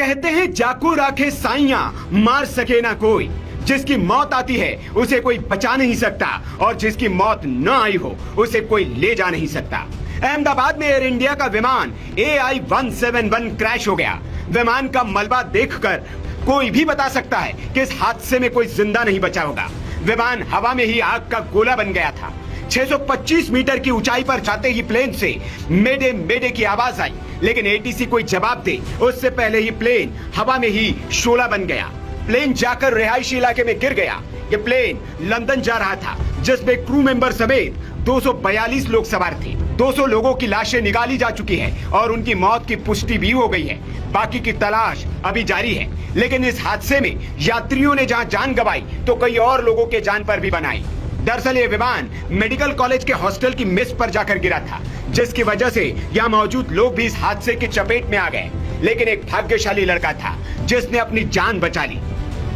कहते हैं जाको राखे साइया मार सके ना कोई। जिसकी मौत आती है उसे कोई बचा नहीं सकता और जिसकी मौत न आई हो उसे कोई ले जा नहीं सकता। अहमदाबाद में एयर इंडिया का विमान AI-171 क्रैश हो गया। विमान का मलबा देखकर कोई भी बता सकता है कि इस हादसे में कोई जिंदा नहीं बचा होगा। विमान हवा में ही आग का गोला बन गया था। 625 मीटर की ऊंचाई पर जाते ही प्लेन से मेडे मेडे की आवाज आई, लेकिन ATC कोई जवाब दे उससे पहले ही प्लेन हवा में ही शोला बन गया। प्लेन जाकर रिहायशी इलाके में गिर गया। ये प्लेन लंदन जा रहा था जिसमें क्रू मेंबर समेत 242 लोग सवार थे। 200 लोगों की लाशें निकाली जा चुकी है और उनकी मौत की पुष्टि भी हो गई है। बाकी की तलाश अभी जारी है। लेकिन इस हादसे में यात्रियों ने जहां जान गंवाई तो कई और लोगों के जान पर भी बनाई। दरअसल ये विमान मेडिकल कॉलेज के हॉस्टल की मेस पर जाकर गिरा था, जिसकी वजह से यहाँ मौजूद लोग भी इस हादसे की चपेट में आ गए। लेकिन एक भाग्यशाली लड़का था जिसने अपनी जान बचा ली।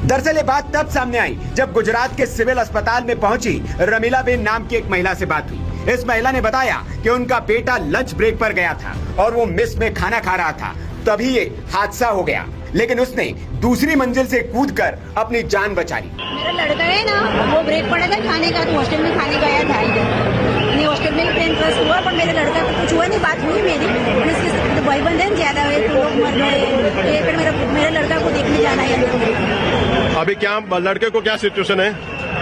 दरअसल ये बात तब सामने आई जब गुजरात के सिविल अस्पताल में पहुंची रमीला बेन नाम की एक महिला से बात हुई। इस महिला ने बताया कि उनका बेटा लंच ब्रेक पर गया था और वो मेस में खाना खा रहा था, तभी ये हादसा हो गया। लेकिन उसने दूसरी मंजिल से कूदकर अपनी जान बचा ली। मेरा लड़का है ना, वो ब्रेक पड़ा था खाने का, तो हॉस्टल में खाने गया था इधर। हॉस्टल में प्लेन क्रैश हुआ, पर मेरे लड़का को कुछ हुआ नहीं। बात हुई मेरी, इसके भाई बंधन ज्यादा हुए तो लोग मर गए। मेरे लड़का को देखने जाना है। अभी क्या लड़के को क्या सिचुएशन है?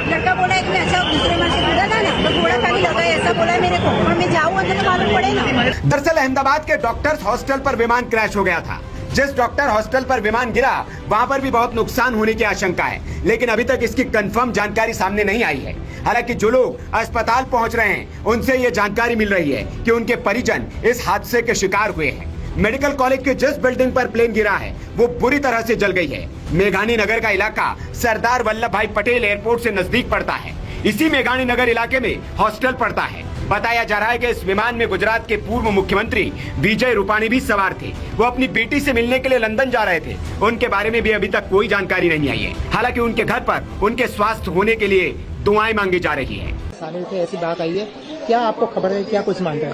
लड़का बोला है कि मैं ऐसा दूसरे मन से जुड़ा था ना, तो थोड़ा खाली लगा है, ऐसा बोला है मेरे को। और मैं जाऊँ अंदर तो मालूम पड़े ना। दरअसल अहमदाबाद के डॉक्टर्स हॉस्टल पर विमान क्रैश हो गया था। जिस डॉक्टर हॉस्टल पर विमान गिरा वहां पर भी बहुत नुकसान होने की आशंका है, लेकिन अभी तक इसकी कंफर्म जानकारी सामने नहीं आई है। हालांकि जो लोग अस्पताल पहुंच रहे हैं उनसे ये जानकारी मिल रही है कि उनके परिजन इस हादसे के शिकार हुए हैं। मेडिकल कॉलेज के जिस बिल्डिंग पर प्लेन गिरा है वो बुरी तरह से जल गई है। मेघानी नगर का इलाका सरदार वल्लभ भाई पटेल एयरपोर्ट से नजदीक पड़ता है। इसी मेघानी नगर इलाके में हॉस्टल पड़ता है। बताया जा रहा है कि इस विमान में गुजरात के पूर्व मुख्यमंत्री विजय रूपाणी भी सवार थे। वो अपनी बेटी से मिलने के लिए लंदन जा रहे थे। उनके बारे में भी अभी तक कोई जानकारी नहीं आई है। हालांकि उनके घर पर उनके स्वास्थ्य होने के लिए दुआएं मांगी जा रही है। ऐसी बात आई है, क्या आपको खबर है, क्या कुछ मानते हैं?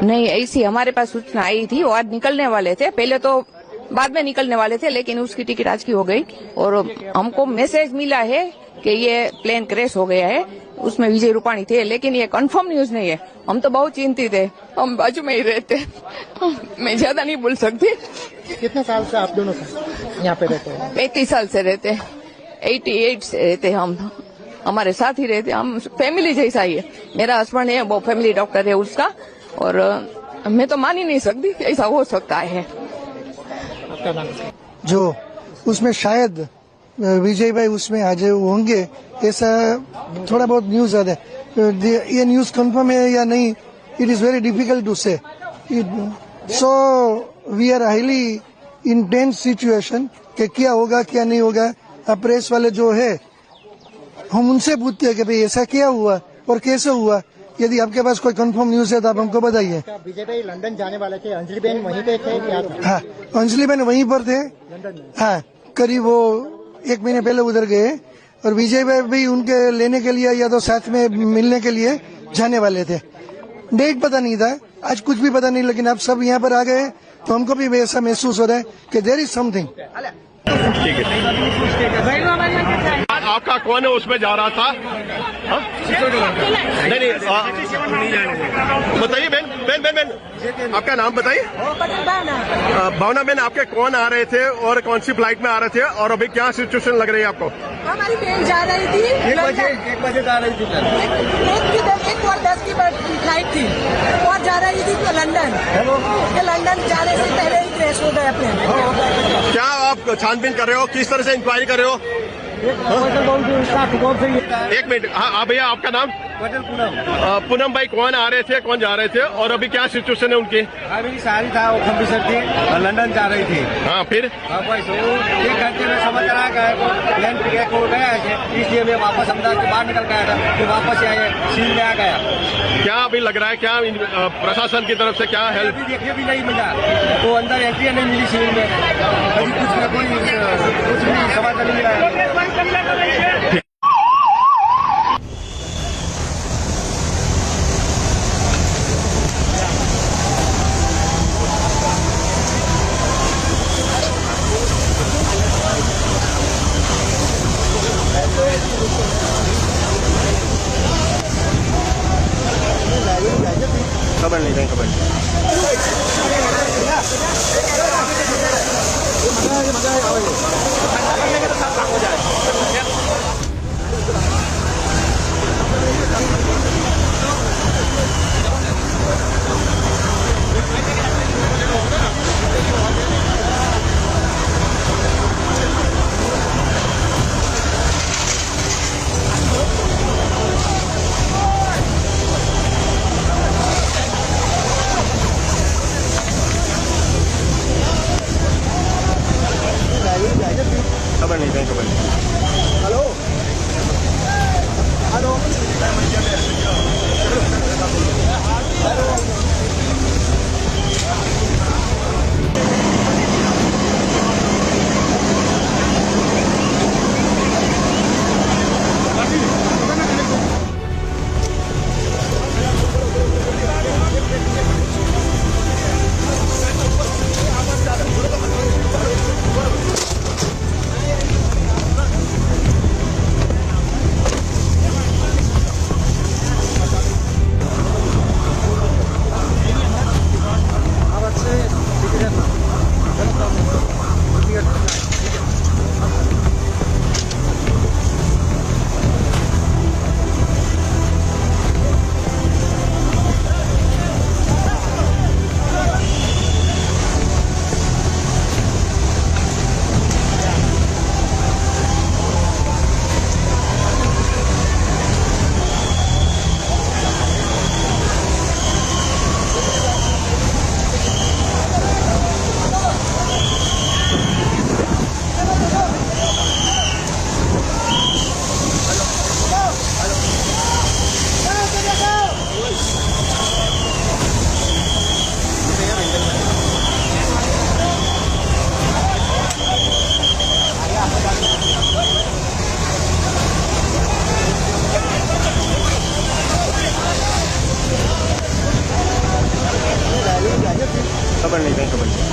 नहीं, ऐसी हमारे पास सूचना आई थी। वो आज निकलने वाले थे, पहले तो बाद में निकलने वाले थे, लेकिन उसकी टिकट आज की हो गई और हमको मैसेज मिला है कि ये प्लेन क्रैश हो गया है। उसमें विजय रूपाणी थे, लेकिन ये कंफर्म न्यूज नहीं है। हम तो बहुत चिंतित है। हम बाजू में ही रहते, मैं ज्यादा नहीं बोल सकती। कितने साल से आप दोनों यहाँ पे रहते हैं? 35 साल से रहते हैं, 88 से रहते हैं। हम हमारे साथ ही रहते, हम फैमिली जैसा ही है। मेरा हस्बैंड है, वो फैमिली डॉक्टर है उसका, और मैं तो मान ही नहीं सकती ऐसा हो सकता है। जो उसमें शायद विजय भाई उसमें आज होंगे, ऐसा थोड़ा बहुत न्यूज आता है। ये न्यूज कंफर्म है या नहीं, it is very difficult to say. So we are highly intense situation कि क्या होगा क्या नहीं होगा। अब प्रेस वाले जो है हम उनसे पूछते हैं कि भाई ऐसा क्या हुआ और कैसे हुआ। यदि आपके पास कोई कंफर्म न्यूज है तो आप हमको बताइए। विजय भाई लंदन जाने वाले थे, अंजलि बहन वहीं पे थे क्या? हाँ, अंजलि बहन वहीं पर थे। हाँ, करीब वो 1 महीने पहले उधर गए और विजय भाई भी उनके लेने के लिए या तो साथ में मिलने के लिए जाने वाले थे। डेट पता नहीं था, आज कुछ भी पता नहीं, लेकिन आप सब यहाँ पर आ गए तो हमको भी ऐसा महसूस हो रहा है कि देयर इज समथिंग। ठीक है। आपका कौन है उसमें जा रहा था? नहीं, बताइए बहन, आपका नाम बताइए। भावना बहन, आपके कौन आ रहे थे और कौन सी फ्लाइट में आ रहे थे और अभी क्या सिचुएशन लग रही है आपको? हमारी ट्रेन जा रही थी 1 बजे जा रही थी। 1:10 की फ्लाइट थी और जा रही थी तो लंदन। लंदन जाने से पहले ही क्रैश हो गया प्लेन। क्या आप छानबीन कर रहे हो, किस तरह से इंक्वायरी कर रहे हो? एक मिनट। हाँ भैया, आपका नाम? पूनम भाई, कौन आ रहे थे, कौन जा रहे थे और अभी क्या सिचुएशन है उनकी? मेरी सारी था, वो ऑफिसर थी, लंदन जा रही थी। हाँ, फिर? एक घंटे में समझ रहा है प्लेन क्रैश हो गया है, इसलिए मैं वापस अहमदाबाद के बाहर निकल गया था, फिर वापस आए सील में आ गया। क्या अभी लग रहा है, क्या प्रशासन की तरफ से क्या हेल्प? अभी देखने भी नहीं मिला, वो अंदर एंट्री नहीं मिली सील में, अभी कुछ भी समाचार नहीं मिला। खबर नहीं कहीं खबर नहीं। खबर नहीं कहीं खबर नहीं।